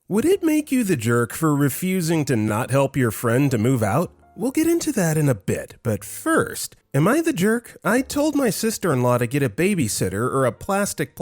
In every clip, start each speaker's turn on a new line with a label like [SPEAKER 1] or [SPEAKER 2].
[SPEAKER 1] Would it make you the jerk for refusing to not help your friend to move out? We'll get into that in a bit, but first, am I the jerk? I told my sister-in-law to get a babysitter or a plastic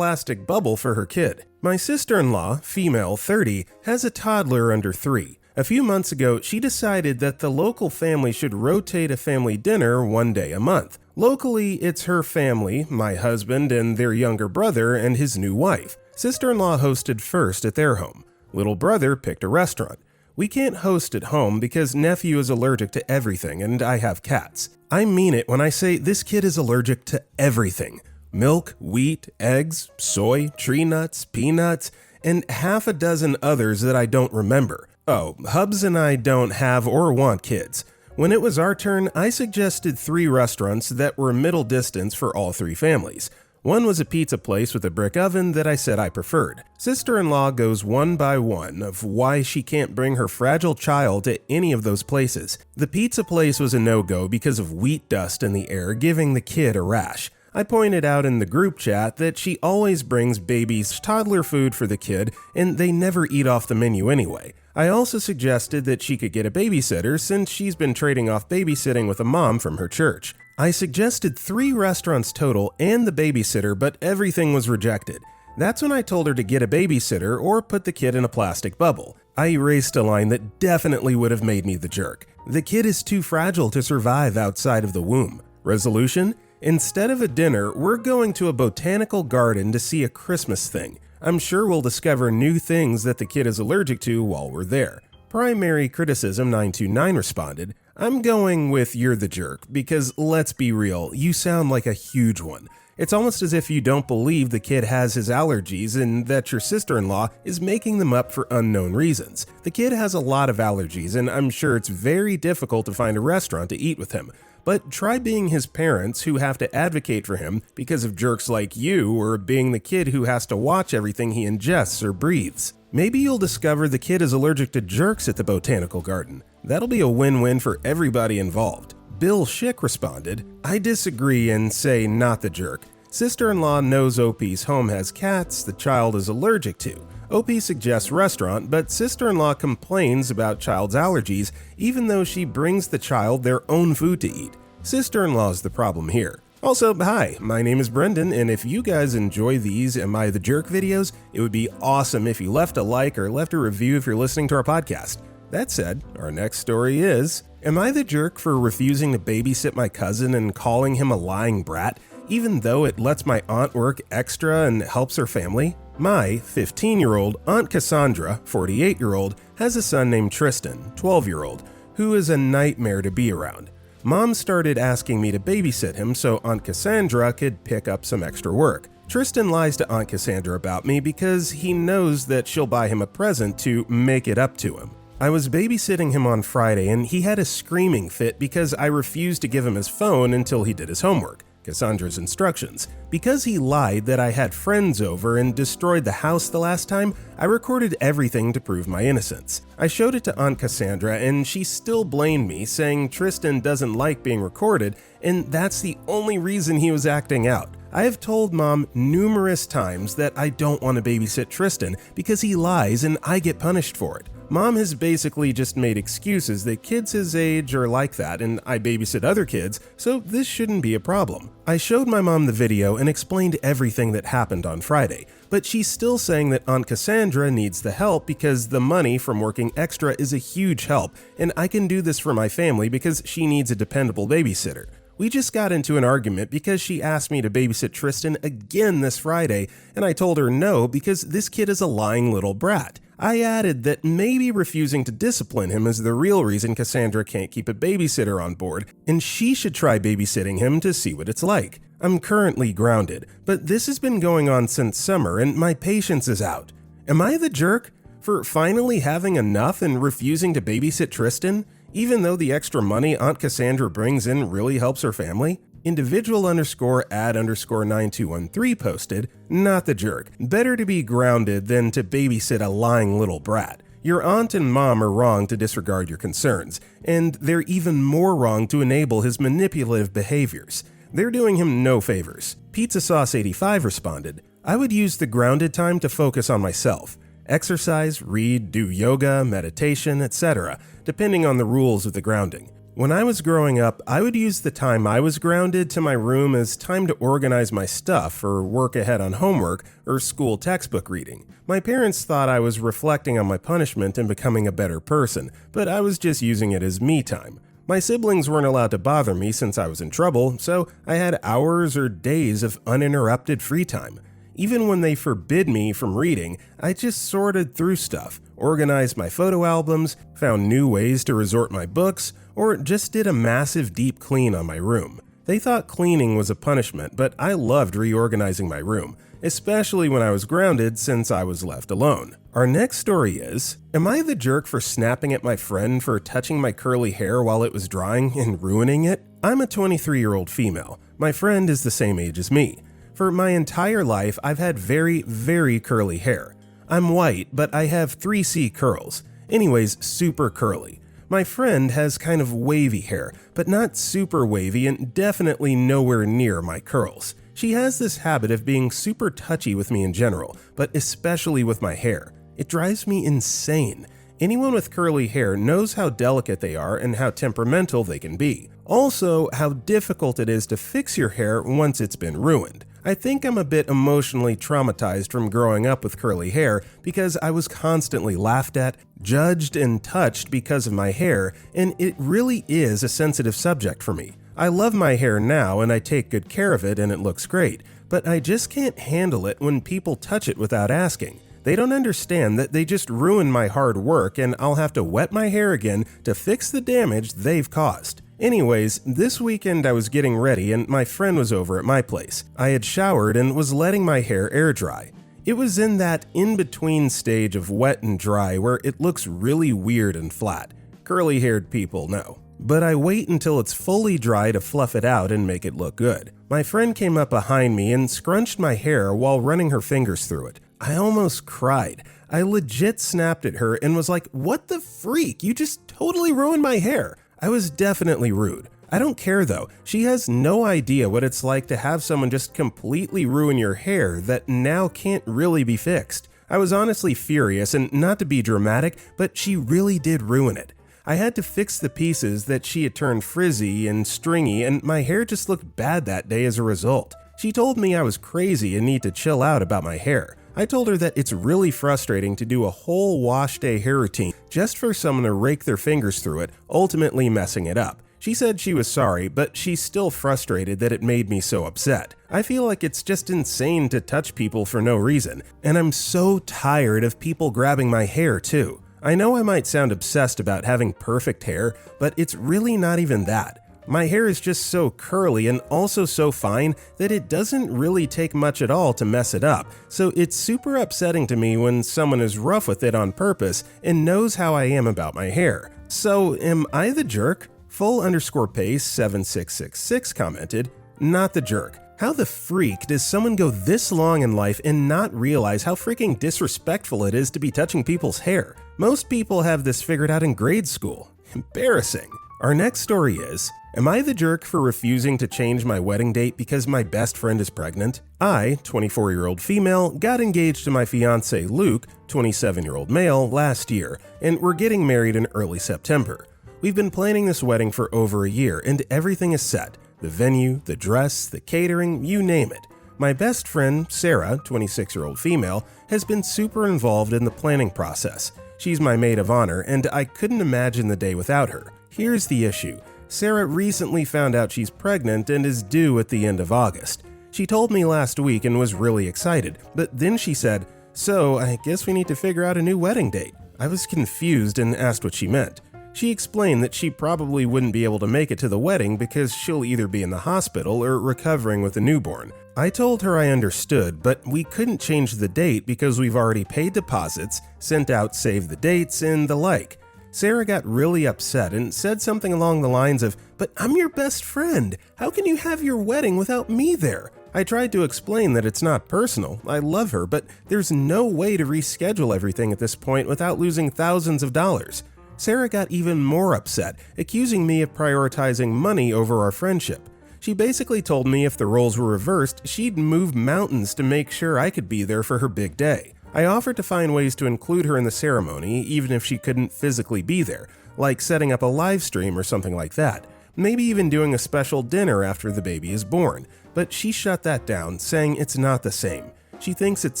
[SPEAKER 1] bubble for her kid. My sister-in-law, female 30, has a toddler under 3. A few months ago, she decided that the local family should rotate a family dinner one day a month. Locally, it's her family, my husband and their younger brother and his new wife. Sister-in-law hosted first at their home. Little brother picked a restaurant. We can't host at home because nephew is allergic to everything and I have cats. I mean it when I say this kid is allergic to everything. Milk, wheat, eggs, soy, tree nuts, peanuts, and half a dozen others that I don't remember. Oh, Hubs and I don't have or want kids. When it was our turn, I suggested 3 restaurants that were middle distance for all 3 families. One was a pizza place with a brick oven that I said I preferred. Sister-in-law goes one by one of why she can't bring her fragile child to any of those places. The pizza place was a no-go because of wheat dust in the air giving the kid a rash. I pointed out in the group chat that she always brings baby's toddler food for the kid and they never eat off the menu anyway. I also suggested that she could get a babysitter since she's been trading off babysitting with a mom from her church. I suggested 3 restaurants total and the babysitter, but everything was rejected. That's when I told her to get a babysitter or put the kid in a plastic bubble. I erased a line that definitely would have made me the jerk. The kid is too fragile to survive outside of the womb. Resolution? Instead of a dinner, we're going to a botanical garden to see a Christmas thing. I'm sure we'll discover new things that the kid is allergic to while we're there. Primary Criticism 929 responded, I'm going with you're the jerk because let's be real, you sound like a huge one. It's almost as if you don't believe the kid has his allergies and that your sister-in-law is making them up for unknown reasons. The kid has a lot of allergies and I'm sure it's very difficult to find a restaurant to eat with him. But try being his parents who have to advocate for him because of jerks like you or being the kid who has to watch everything he ingests or breathes. Maybe you'll discover the kid is allergic to jerks at the botanical garden. That'll be a win-win for everybody involved. Bill Schick responded, I disagree and say not the jerk. Sister-in-law knows OP's home has cats the child is allergic to. OP suggests restaurant, but sister-in-law complains about child's allergies even though she brings the child their own food to eat. Sister-in-law's the problem here. Also, hi, my name is Brendan, and if you guys enjoy these Am I the Jerk videos, it would be awesome if you left a like or left a review if you're listening to our podcast. That said, our next story is, am I the jerk for refusing to babysit my cousin and calling him a lying brat, even though it lets my aunt work extra and helps her family? My 15-year-old Aunt Cassandra, 48-year-old, has a son named Tristan, 12-year-old, who is a nightmare to be around. Mom started asking me to babysit him so Aunt Cassandra could pick up some extra work. Tristan lies to Aunt Cassandra about me because he knows that she'll buy him a present to make it up to him. I was babysitting him on Friday and he had a screaming fit because I refused to give him his phone until he did his homework, Cassandra's instructions. Because he lied that I had friends over and destroyed the house the last time, I recorded everything to prove my innocence. I showed it to Aunt Cassandra and she still blamed me, saying Tristan doesn't like being recorded and that's the only reason he was acting out. I have told Mom numerous times that I don't want to babysit Tristan because he lies and I get punished for it. Mom has basically just made excuses that kids his age are like that and I babysit other kids, so this shouldn't be a problem. I showed my mom the video and explained everything that happened on Friday, but she's still saying that Aunt Cassandra needs the help because the money from working extra is a huge help and I can do this for my family because she needs a dependable babysitter. We just got into an argument because she asked me to babysit Tristan again this Friday, and I told her no because this kid is a lying little brat. I added that maybe refusing to discipline him is the real reason Cassandra can't keep a babysitter on board, and she should try babysitting him to see what it's like. I'm currently grounded, but this has been going on since summer and my patience is out. Am I the jerk for finally having enough and refusing to babysit Tristan? Even though the extra money Aunt Cassandra brings in really helps her family? Individual_ad_9213 posted, not the jerk. Better to be grounded than to babysit a lying little brat. Your aunt and mom are wrong to disregard your concerns, and they're even more wrong to enable his manipulative behaviors. They're doing him no favors. Pizza Sauce 85 responded, I would use the grounded time to focus on myself. Exercise, read, do yoga, meditation, etc., depending on the rules of the grounding. When I was growing up, I would use the time I was grounded to my room as time to organize my stuff or work ahead on homework or school textbook reading. My parents thought I was reflecting on my punishment and becoming a better person, but I was just using it as me time. My siblings weren't allowed to bother me since I was in trouble, so I had hours or days of uninterrupted free time. Even when they forbid me from reading, I just sorted through stuff, organized my photo albums, found new ways to resort my books, or just did a massive deep clean on my room. They thought cleaning was a punishment, but I loved reorganizing my room, especially when I was grounded since I was left alone. Our next story is, am I the jerk for snapping at my friend for touching my curly hair while it was drying and ruining it? I'm a 23-year-old female. My friend is the same age as me. For my entire life, I've had very, very curly hair. I'm white, but I have 3C curls. Anyways, super curly. My friend has kind of wavy hair, but not super wavy and definitely nowhere near my curls. She has this habit of being super touchy with me in general, but especially with my hair. It drives me insane. Anyone with curly hair knows how delicate they are and how temperamental they can be. Also, how difficult it is to fix your hair once it's been ruined. I think I'm a bit emotionally traumatized from growing up with curly hair because I was constantly laughed at, judged, and touched because of my hair, and it really is a sensitive subject for me. I love my hair now and I take good care of it and it looks great, but I just can't handle it when people touch it without asking. They don't understand that they just ruin my hard work and I'll have to wet my hair again to fix the damage they've caused. Anyways, this weekend I was getting ready and my friend was over at my place. I had showered and was letting my hair air dry. It was in that in-between stage of wet and dry where it looks really weird and flat. Curly-haired people know. But I wait until it's fully dry to fluff it out and make it look good. My friend came up behind me and scrunched my hair while running her fingers through it. I almost cried. I legit snapped at her and was like, "What the freak? You just totally ruined my hair." I was definitely rude. I don't care though. She has no idea what it's like to have someone just completely ruin your hair that now can't really be fixed. I was honestly furious, and not to be dramatic, but she really did ruin it. I had to fix the pieces that she had turned frizzy and stringy, and my hair just looked bad that day as a result. She told me I was crazy and need to chill out about my hair. I told her that it's really frustrating to do a whole wash day hair routine just for someone to rake their fingers through it, ultimately messing it up. She said she was sorry, but she's still frustrated that it made me so upset. I feel like it's just insane to touch people for no reason, and I'm so tired of people grabbing my hair too. I know I might sound obsessed about having perfect hair, but it's really not even that. My hair is just so curly and also so fine that it doesn't really take much at all to mess it up, so it's super upsetting to me when someone is rough with it on purpose and knows how I am about my hair. So, am I the jerk? Full_pace7666 commented, "Not the jerk. How the freak does someone go this long in life and not realize how freaking disrespectful it is to be touching people's hair? Most people have this figured out in grade school. Embarrassing." Our next story is, am I the jerk for refusing to change my wedding date because my best friend is pregnant? I, 24-year-old female, got engaged to my fiancé Luke, 27-year-old male, last year, and we're getting married in early September. We've been planning this wedding for over a year and everything is set. The venue, the dress, the catering, you name it. My best friend, Sarah, 26-year-old female, has been super involved in the planning process. She's my maid of honor and I couldn't imagine the day without her. Here's the issue. Sarah recently found out she's pregnant and is due at the end of August. She told me last week and was really excited, but then she said, "So, I guess we need to figure out a new wedding date." I was confused and asked what she meant. She explained that she probably wouldn't be able to make it to the wedding because she'll either be in the hospital or recovering with a newborn. I told her I understood, but we couldn't change the date because we've already paid deposits, sent out save the dates, and the like. Sarah got really upset and said something along the lines of, "But I'm your best friend. How can you have your wedding without me there?" I tried to explain that it's not personal. I love her, but there's no way to reschedule everything at this point without losing thousands of dollars. Sarah got even more upset, accusing me of prioritizing money over our friendship. She basically told me if the roles were reversed, she'd move mountains to make sure I could be there for her big day. I offered to find ways to include her in the ceremony even if she couldn't physically be there, like setting up a live stream or something like that, maybe even doing a special dinner after the baby is born, but she shut that down, saying it's not the same. She thinks it's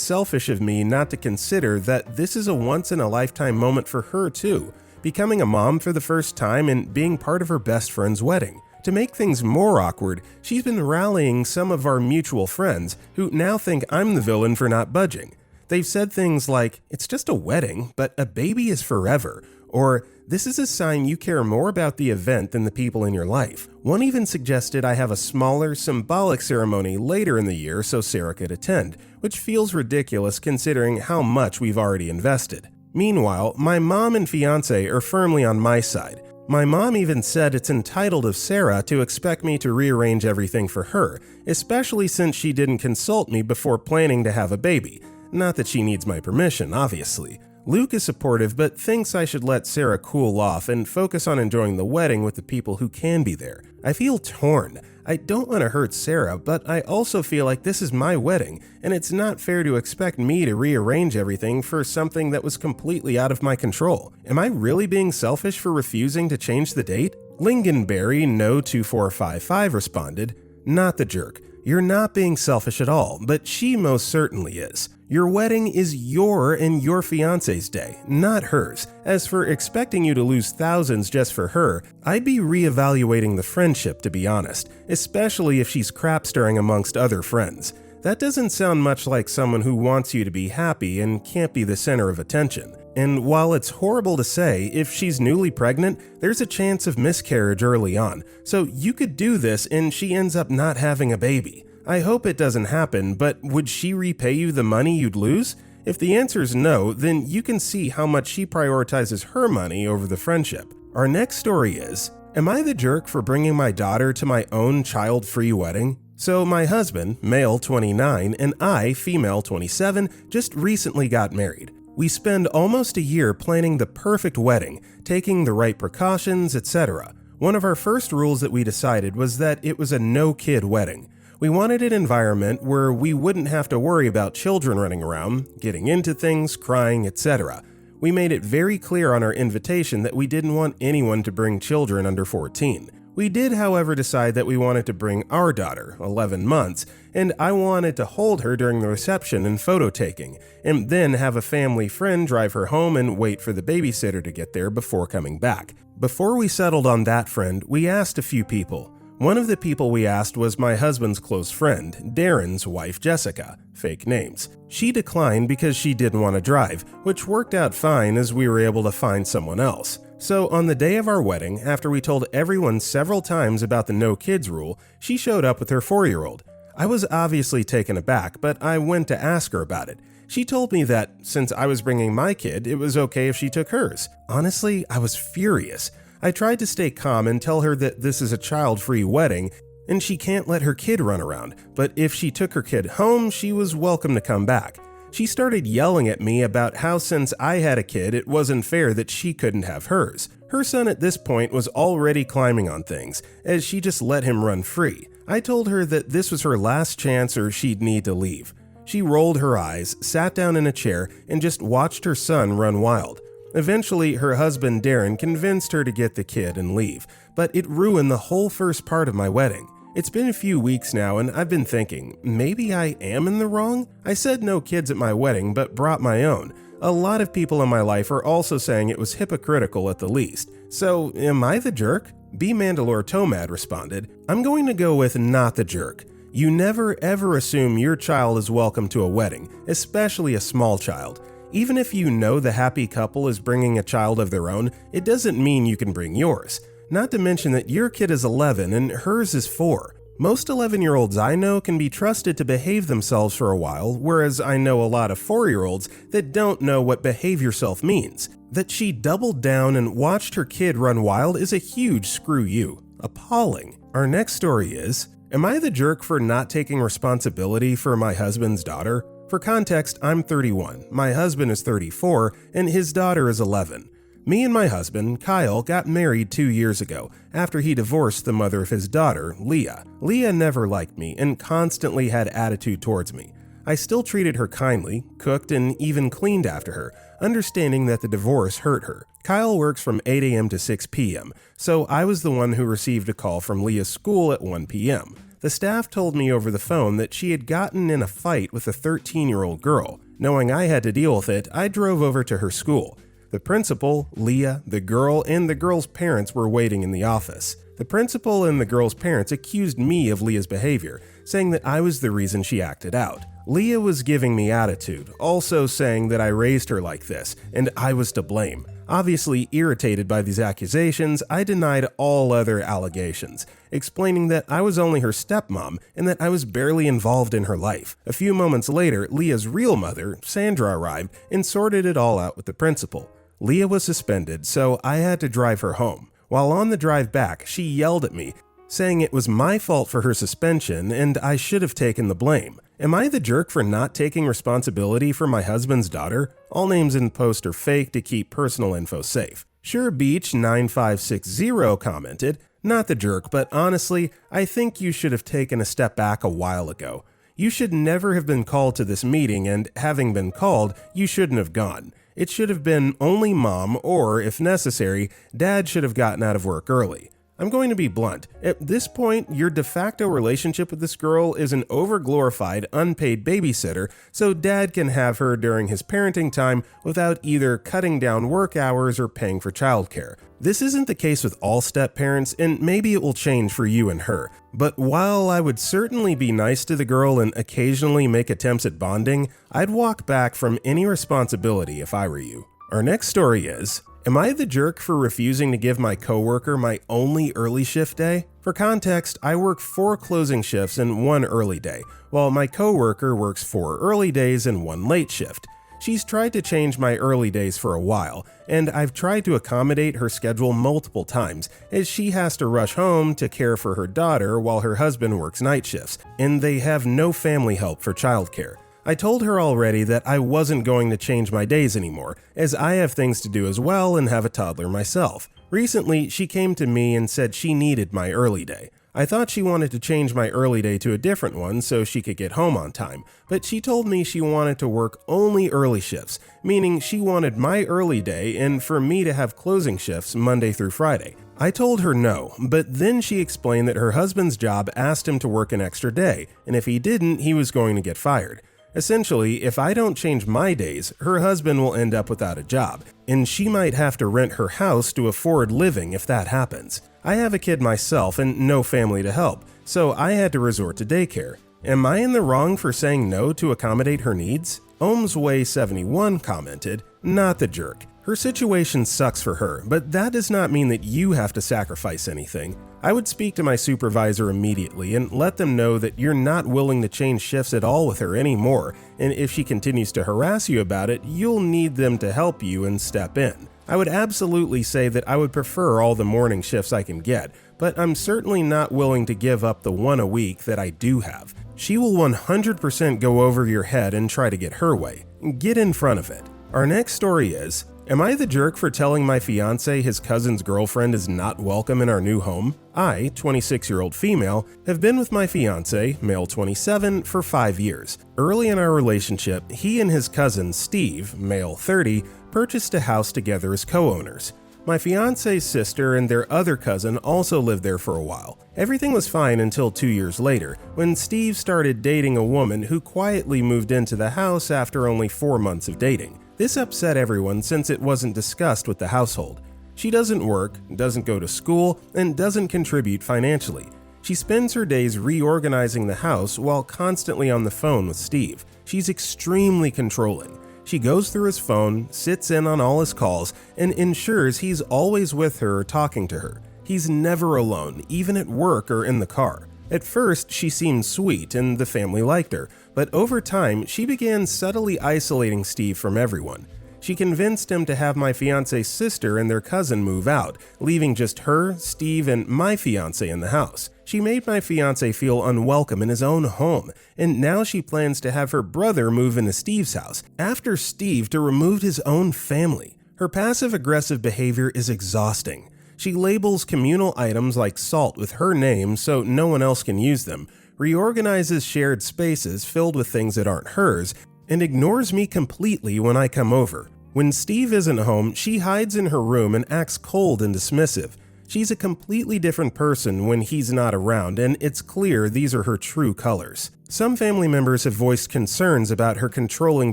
[SPEAKER 1] selfish of me not to consider that this is a once-in-a-lifetime moment for her too, becoming a mom for the first time and being part of her best friend's wedding. To make things more awkward, she's been rallying some of our mutual friends who now think I'm the villain for not budging. They've said things like, "It's just a wedding, but a baby is forever," or "This is a sign you care more about the event than the people in your life." One even suggested I have a smaller, symbolic ceremony later in the year so Sarah could attend, which feels ridiculous considering how much we've already invested. Meanwhile, my mom and fiancé are firmly on my side. My mom even said it's entitled of Sarah to expect me to rearrange everything for her, especially since she didn't consult me before planning to have a baby. Not that she needs my permission, obviously. Luke is supportive but thinks I should let Sarah cool off and focus on enjoying the wedding with the people who can be there. I feel torn. I don't want to hurt Sarah, but I also feel like this is my wedding, and it's not fair to expect me to rearrange everything for something that was completely out of my control. Am I really being selfish for refusing to change the date? Lingonberry No 2455 responded, "Not the jerk. You're not being selfish at all, but she most certainly is. Your wedding is your and your fiancé's day, not hers. As for expecting you to lose thousands just for her, I'd be reevaluating the friendship, to be honest, especially if she's crap-stirring amongst other friends. That doesn't sound much like someone who wants you to be happy and can't be the center of attention. And while it's horrible to say, if she's newly pregnant, there's a chance of miscarriage early on, so you could do this and she ends up not having a baby. I hope it doesn't happen, but would she repay you the money you'd lose? If the answer is no, then you can see how much she prioritizes her money over the friendship." Our next story is, "Am I the jerk for bringing my daughter to my own child-free wedding?" So my husband, male 29, and I, female 27, just recently got married. We spend almost a year planning the perfect wedding, taking the right precautions, etc. One of our first rules that we decided was that it was a no-kid wedding. We wanted an environment where we wouldn't have to worry about children running around, getting into things, crying, etc. We made it very clear on our invitation that we didn't want anyone to bring children under 14. We did, however, decide that we wanted to bring our daughter, 11 months, and I wanted to hold her during the reception and photo taking, and then have a family friend drive her home and wait for the babysitter to get there before coming back. Before we settled on that friend, we asked a few people. One of the people we asked was my husband's close friend, Darren's wife Jessica, fake names. She declined because she didn't want to drive, which worked out fine as we were able to find someone else. So on the day of our wedding, after we told everyone several times about the no kids rule, she showed up with her 4-year-old. I was obviously taken aback, but I went to ask her about it. She told me that since I was bringing my kid, it was okay if she took hers. Honestly, I was furious. I tried to stay calm and tell her that this is a child-free wedding and she can't let her kid run around, but if she took her kid home, she was welcome to come back. She started yelling at me about how since I had a kid, it wasn't fair that she couldn't have hers. Her son at this point was already climbing on things, as she just let him run free. I told her that this was her last chance or she'd need to leave. She rolled her eyes, sat down in a chair, and just watched her son run wild. Eventually, her husband Darren convinced her to get the kid and leave, but it ruined the whole first part of my wedding. It's been a few weeks now and I've been thinking, maybe I am in the wrong? I said no kids at my wedding, but brought my own. A lot of people in my life are also saying it was hypocritical at the least. So, am I the jerk? B. Mandalore Tomad responded, "I'm going to go with not the jerk. You never ever assume your child is welcome to a wedding, especially a small child. Even if you know the happy couple is bringing a child of their own, it doesn't mean you can bring yours. Not to mention that your kid is 11 and hers is 4. Most 11-year-olds I know can be trusted to behave themselves for a while, whereas I know a lot of 4-year-olds that don't know what behave yourself means. That she doubled down and watched her kid run wild is a huge screw you. Appalling." Our next story is, "Am I the jerk for not taking responsibility for my husband's daughter?" For context, I'm 31, my husband is 34, and his daughter is 11. Me and my husband, Kyle, got married 2 years ago, after he divorced the mother of his daughter, Leah. Leah never liked me and constantly had attitude towards me. I still treated her kindly, cooked, and even cleaned after her, understanding that the divorce hurt her. Kyle works from 8 a.m. to 6 p.m., so I was the one who received a call from Leah's school at 1 p.m. The staff told me over the phone that she had gotten in a fight with a 13-year-old girl. Knowing I had to deal with it, I drove over to her school. The principal, Leah, the girl, and the girl's parents were waiting in the office. The principal and the girl's parents accused me of Leah's behavior, saying that I was the reason she acted out. Leah was giving me attitude, also saying that I raised her like this, and I was to blame. Obviously irritated by these accusations, I denied all other allegations, explaining that I was only her stepmom and that I was barely involved in her life. A few moments later, Leah's real mother, Sandra, arrived and sorted it all out with the principal. Leah was suspended, so I had to drive her home. While on the drive back, she yelled at me, saying it was my fault for her suspension and I should have taken the blame. Am I the jerk for not taking responsibility for my husband's daughter? All names in the post are fake to keep personal info safe. SureBeach9560 commented, "Not the jerk, but honestly, I think you should have taken a step back a while ago. You should never have been called to this meeting, and having been called, you shouldn't have gone. It should have been only mom, or, if necessary, dad should have gotten out of work early. I'm going to be blunt. At this point, your de facto relationship with this girl is an overglorified, unpaid babysitter, so dad can have her during his parenting time without either cutting down work hours or paying for childcare. This isn't the case with all step-parents, and maybe it will change for you and her. But while I would certainly be nice to the girl and occasionally make attempts at bonding, I'd walk back from any responsibility if I were you." Our next story is, am I the jerk for refusing to give my coworker my only early shift day? For context, I work 4 closing shifts and 1 early day, while my coworker works 4 early days and 1 late shift. She's tried to change my early days for a while, and I've tried to accommodate her schedule multiple times, as she has to rush home to care for her daughter while her husband works night shifts, and they have no family help for childcare. I told her already that I wasn't going to change my days anymore, as I have things to do as well and have a toddler myself. Recently, she came to me and said she needed my early day. I thought she wanted to change my early day to a different one so she could get home on time, but she told me she wanted to work only early shifts, meaning she wanted my early day and for me to have closing shifts Monday through Friday. I told her no, but then she explained that her husband's job asked him to work an extra day, and if he didn't, he was going to get fired. Essentially, if I don't change my days, her husband will end up without a job, and she might have to rent her house to afford living if that happens. I have a kid myself and no family to help, so I had to resort to daycare. Am I in the wrong for saying no to accommodate her needs? Ohmsway71 commented, "Not the jerk. Her situation sucks for her, but that does not mean that you have to sacrifice anything. I would speak to my supervisor immediately and let them know that you're not willing to change shifts at all with her anymore, and if she continues to harass you about it, you'll need them to help you and step in. I would absolutely say that I would prefer all the morning shifts I can get, but I'm certainly not willing to give up the 1 a week that I do have. She will 100% go over your head and try to get her way. Get in front of it." Our next story is, am I the jerk for telling my fiancé his cousin's girlfriend is not welcome in our new home? I, 26-year-old female, have been with my fiancé, male 27, for 5 years. Early in our relationship, he and his cousin, Steve, male 30, purchased a house together as co-owners. My fiancé's sister and their other cousin also lived there for a while. Everything was fine until 2 years later, when Steve started dating a woman who quietly moved into the house after only 4 months of dating. This upset everyone since it wasn't discussed with the household. She doesn't work, doesn't go to school, and doesn't contribute financially. She spends her days reorganizing the house while constantly on the phone with Steve. She's extremely controlling. She goes through his phone, sits in on all his calls, and ensures he's always with her or talking to her. He's never alone, even at work or in the car. At first, she seemed sweet and the family liked her, but over time, she began subtly isolating Steve from everyone. She convinced him to have my fiancé's sister and their cousin move out, leaving just her, Steve, and my fiancé in the house. She made my fiancé feel unwelcome in his own home, and now she plans to have her brother move into Steve's house, after Steve to remove his own family. Her passive-aggressive behavior is exhausting. She labels communal items like salt with her name so no one else can use them, reorganizes shared spaces filled with things that aren't hers, and ignores me completely when I come over. When Steve isn't home, she hides in her room and acts cold and dismissive. She's a completely different person when he's not around, and it's clear these are her true colors. Some family members have voiced concerns about her controlling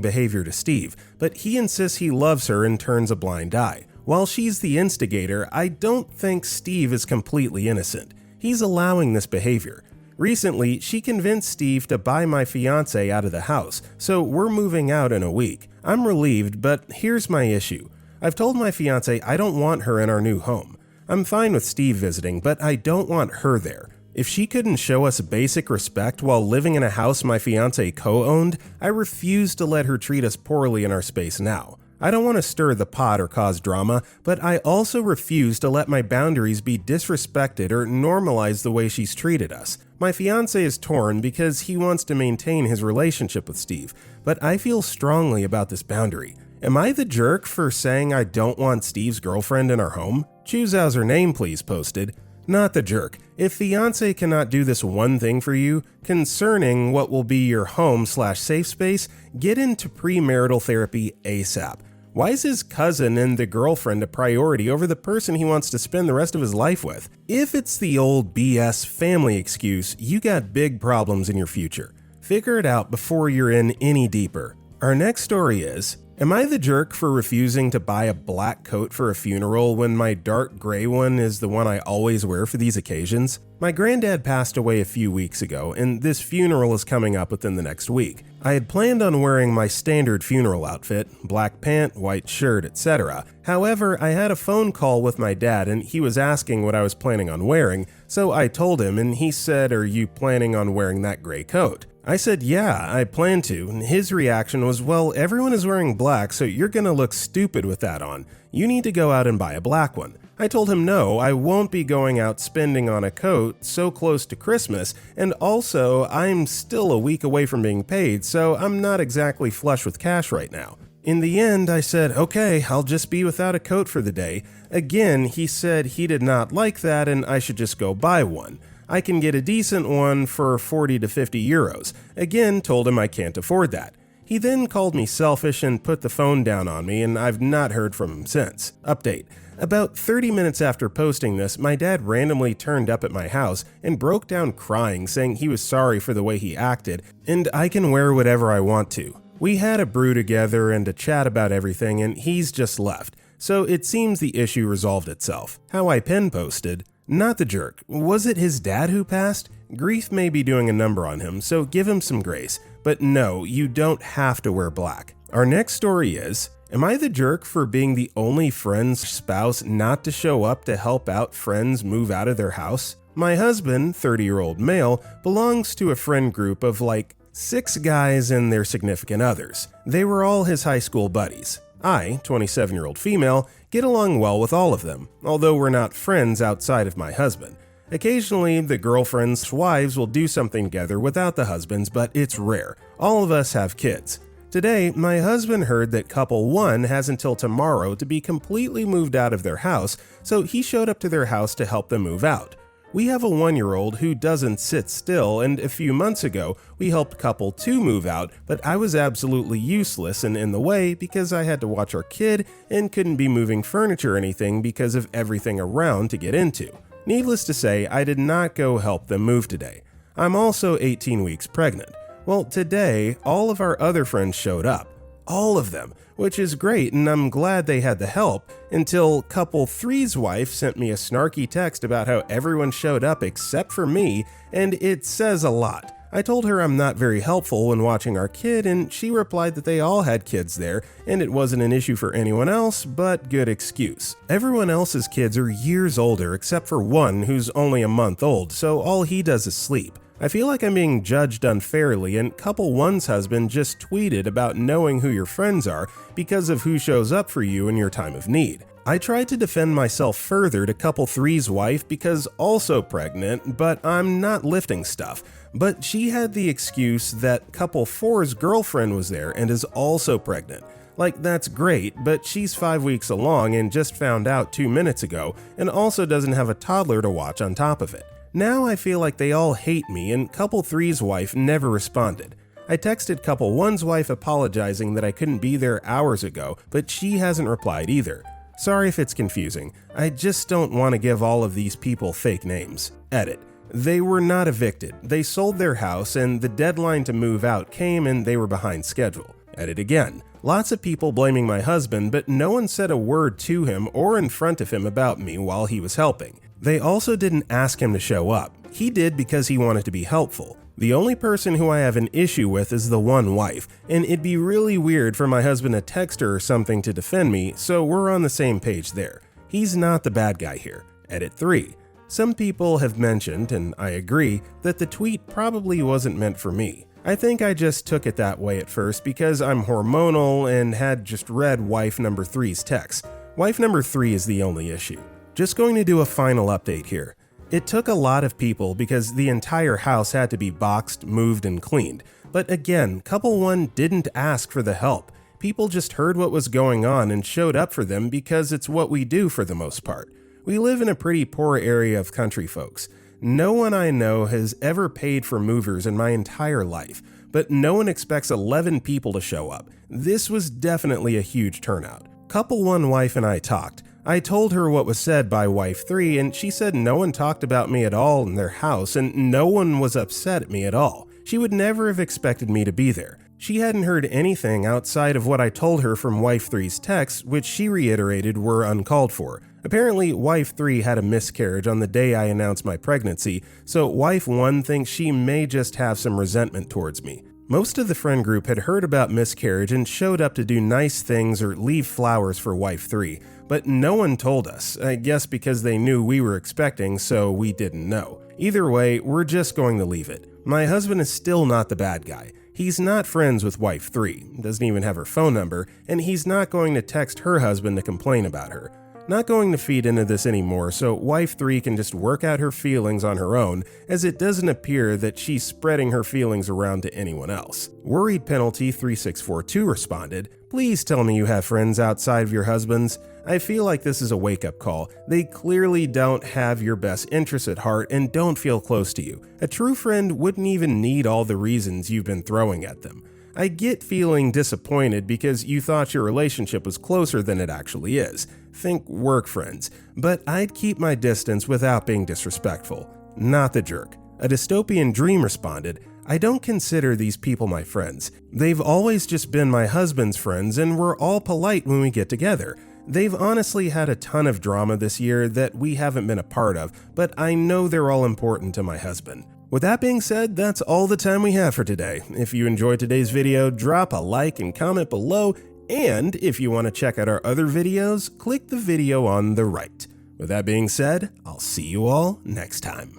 [SPEAKER 1] behavior to Steve, but he insists he loves her and turns a blind eye. While she's the instigator, I don't think Steve is completely innocent. He's allowing this behavior. Recently, she convinced Steve to buy my fiancé out of the house, so we're moving out in a week. I'm relieved, but here's my issue. I've told my fiancé I don't want her in our new home. I'm fine with Steve visiting, but I don't want her there. If she couldn't show us basic respect while living in a house my fiancé co-owned, I refuse to let her treat us poorly in our space now. I don't want to stir the pot or cause drama, but I also refuse to let my boundaries be disrespected or normalize the way she's treated us. My fiancé is torn because he wants to maintain his relationship with Steve, but I feel strongly about this boundary. Am I the jerk for saying I don't want Steve's girlfriend in our home? Choose as her name please posted. Not the jerk. If fiancé cannot do this one thing for you, concerning what will be your home/safe space, get into premarital therapy ASAP. Why is his cousin and the girlfriend a priority over the person he wants to spend the rest of his life with? If it's the old BS family excuse, you got big problems in your future. Figure it out before you're in any deeper. Our next story is, am I the jerk for refusing to buy a black coat for a funeral when my dark gray one is the one I always wear for these occasions? My granddad passed away a few weeks ago, and this funeral is coming up within the next week. I had planned on wearing my standard funeral outfit, black pant, white shirt, etc. However, I had a phone call with my dad and he was asking what I was planning on wearing, so I told him and he said, "Are you planning on wearing that gray coat?" I said, "Yeah, I plan to," and his reaction was, "Well, everyone is wearing black, so you're gonna look stupid with that on. You need to go out and buy a black one." I told him no, I won't be going out spending on a coat so close to Christmas, and also I'm still a week away from being paid, so I'm not exactly flush with cash right now. In the end, I said, "Okay, I'll just be without a coat for the day." Again, he said he did not like that and I should just go buy one. I can get a decent one for 40 to 50 euros. Again, told him I can't afford that. He then called me selfish and put the phone down on me, and I've not heard from him since. Update. About 30 minutes after posting this, my dad randomly turned up at my house and broke down crying, saying he was sorry for the way he acted, and I can wear whatever I want to. We had a brew together and a chat about everything, and he's just left. So it seems the issue resolved itself. How I pen posted, not the jerk. Was it his dad who passed? Grief may be doing a number on him, so give him some grace. But no, you don't have to wear black. Our next story is, am I the jerk for being the only friend's spouse not to show up to help out friends move out of their house? My husband, 30-year-old male, belongs to a friend group of like 6 guys and their significant others. They were all his high school buddies. I, 27-year-old female, get along well with all of them, although we're not friends outside of my husband. Occasionally, the girlfriends' wives will do something together without the husbands, but it's rare. All of us have kids. Today, my husband heard that couple 1 has until tomorrow to be completely moved out of their house, so he showed up to their house to help them move out. We have a 1-year-old who doesn't sit still, and a few months ago, we helped couple 2 move out, but I was absolutely useless and in the way because I had to watch our kid and couldn't be moving furniture or anything because of everything around to get into. Needless to say, I did not go help them move today. I'm also 18 weeks pregnant. Well, today, all of our other friends showed up. All of them, which is great, and I'm glad they had the help, until couple 3's wife sent me a snarky text about how everyone showed up except for me, and it says a lot. I told her I'm not very helpful when watching our kid, and she replied that they all had kids there, and it wasn't an issue for anyone else, but good excuse. Everyone else's kids are years older except for one who's only a month old, so all he does is sleep. I feel like I'm being judged unfairly, and couple 1's husband just tweeted about knowing who your friends are because of who shows up for you in your time of need. I tried to defend myself further to couple 3's wife because also pregnant, but I'm not lifting stuff. But she had the excuse that couple 4's girlfriend was there and is also pregnant. Like, that's great, but she's 5 weeks along and just found out 2 minutes ago, and also doesn't have a toddler to watch on top of it. Now I feel like they all hate me, and couple 3's wife never responded. I texted couple 1's wife apologizing that I couldn't be there hours ago, but she hasn't replied either. Sorry if it's confusing, I just don't want to give all of these people fake names. Edit. They were not evicted, they sold their house and the deadline to move out came and they were behind schedule. Edit again. Lots of people blaming my husband, but no one said a word to him or in front of him about me while he was helping. They also didn't ask him to show up. He did because he wanted to be helpful. The only person who I have an issue with is the one wife, and it'd be really weird for my husband to text her or something to defend me, so we're on the same page there. He's not the bad guy here. Edit 3. Some people have mentioned, and I agree, that the tweet probably wasn't meant for me. I think I just took it that way at first because I'm hormonal and had just read wife number 3's text. Wife number 3 is the only issue. Just going to do a final update here. It took a lot of people because the entire house had to be boxed, moved, and cleaned. But again, couple 1 didn't ask for the help. People just heard what was going on and showed up for them because it's what we do for the most part. We live in a pretty poor area of country folks. No one I know has ever paid for movers in my entire life, but no one expects 11 people to show up. This was definitely a huge turnout. Couple 1 wife and I talked. I told her what was said by wife 3 and she said no one talked about me at all in their house and no one was upset at me at all. She would never have expected me to be there. She hadn't heard anything outside of what I told her from wife 3's texts, which she reiterated were uncalled for. Apparently, wife 3 had a miscarriage on the day I announced my pregnancy, so wife 1 thinks she may just have some resentment towards me. Most of the friend group had heard about miscarriage and showed up to do nice things or leave flowers for wife 3, but no one told us, I guess because they knew we were expecting, so we didn't know. Either way, we're just going to leave it. My husband is still not the bad guy. He's not friends with wife 3, doesn't even have her phone number, and he's not going to text her husband to complain about her. Not going to feed into this anymore, so wife 3 can just work out her feelings on her own, as it doesn't appear that she's spreading her feelings around to anyone else. Worried Penalty 3642 responded, "Please tell me you have friends outside of your husband's. I feel like this is a wake-up call. They clearly don't have your best interests at heart and don't feel close to you. A true friend wouldn't even need all the reasons you've been throwing at them. I get feeling disappointed because you thought your relationship was closer than it actually is. Think work friends. But I'd keep my distance without being disrespectful. Not the jerk." A Dystopian Dream responded, "I don't consider these people my friends. They've always just been my husband's friends and we're all polite when we get together. They've honestly had a ton of drama this year that we haven't been a part of, but I know they're all important to my husband." With that being said, that's all the time we have for today. If you enjoyed today's video, drop a like and comment below, and if you want to check out our other videos, click the video on the right. With that being said, I'll see you all next time.